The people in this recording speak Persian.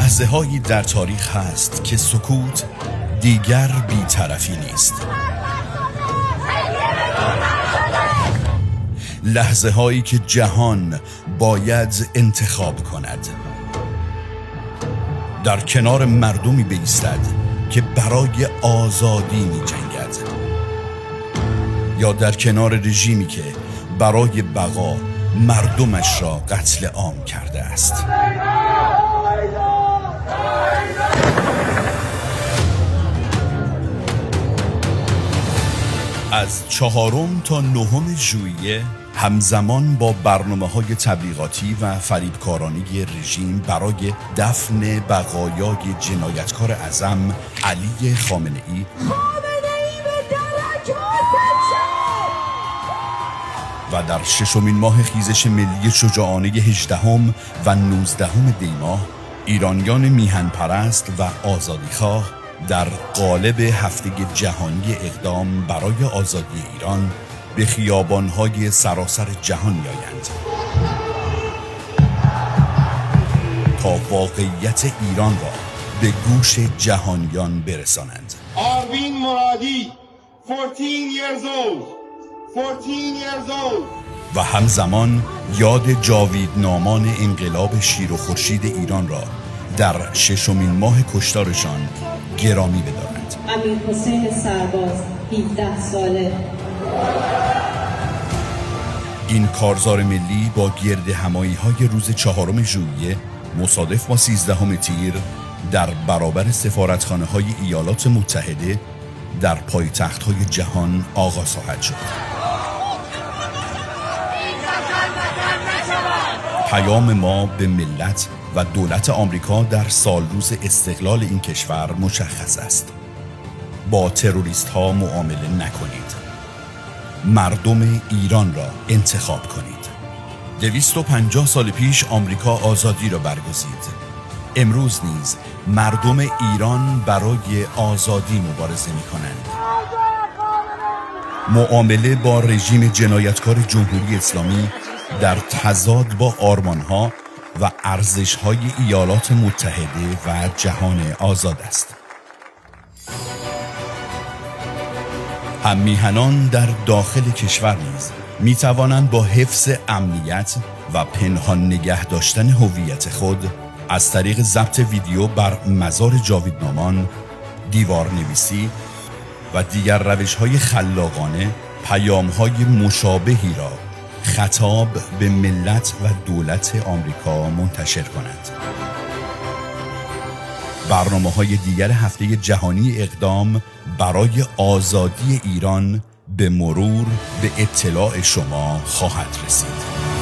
لحظه هایی در تاریخ هست که سکوت دیگر بی‌طرفی نیست. لحظه هایی که جهان باید انتخاب کند، در کنار مردمی بایستد که برای آزادی می جنگد، یا در کنار رژیمی که برای بقا مردمش را قتل عام کرده است. از 4 تا 9 ژوئیه همزمان با برنامه‌های تبلیغاتی و فریبکارانه رژیم برای دفن بقایای جنایتکار اعظم علی خامنه‌ای و در 6مین ماه خیزش ملی شجاعانه 18 و 19 دی ماه ایرانیان میهن پرست و آزادیخواه در قالب هفته جهانی اقدام برای آزادی ایران به خیابان‌های سراسر جهان می‌آیند تا واقعیت ایران را به گوش جهانیان برسانند. آروین مرادی 14 years old و همزمان یاد جاویدنامان انقلاب شیر و خورشید ایران را در 6مین ماه کشتارشان گرامی بدارند. امیرحسین سرباز 17 ساله. این کارزار ملی با گرد همایی‌های روز 4 ژوئیه مصادف با 13 تیر در برابر سفارتخانه‌های ایالات متحده در پایتخت‌های جهان آغاز خواهد شد. پیام ما به ملت و دولت آمریکا در سالروز استقلال این کشور مشخص است: با تروریست ها معامله نکنید. مردم ایران را انتخاب کنید. 250 سال پیش آمریکا آزادی را برگزید. امروز نیز مردم ایران برای آزادی مبارزه می کنند. معامله با رژیم جنایتکار جمهوری اسلامی در تضاد با آرمانها و ارزش‌های ایالات متحده و جهان آزاد است. هم میهنان در داخل کشور نیز می توانند با حفظ امنیت و پنهان نگه داشتن هویت خود از طریق ضبط ویدیو بر مزار جاویدنامان، دیوار نویسی و دیگر روش‌های خلاقانه پیام‌های مشابهی را خطاب به ملت و دولت آمریکا منتشر کنند. برنامه‌های دیگر هفته جهانی اقدام برای آزادی ایران به مرور به اطلاع شما خواهد رسید.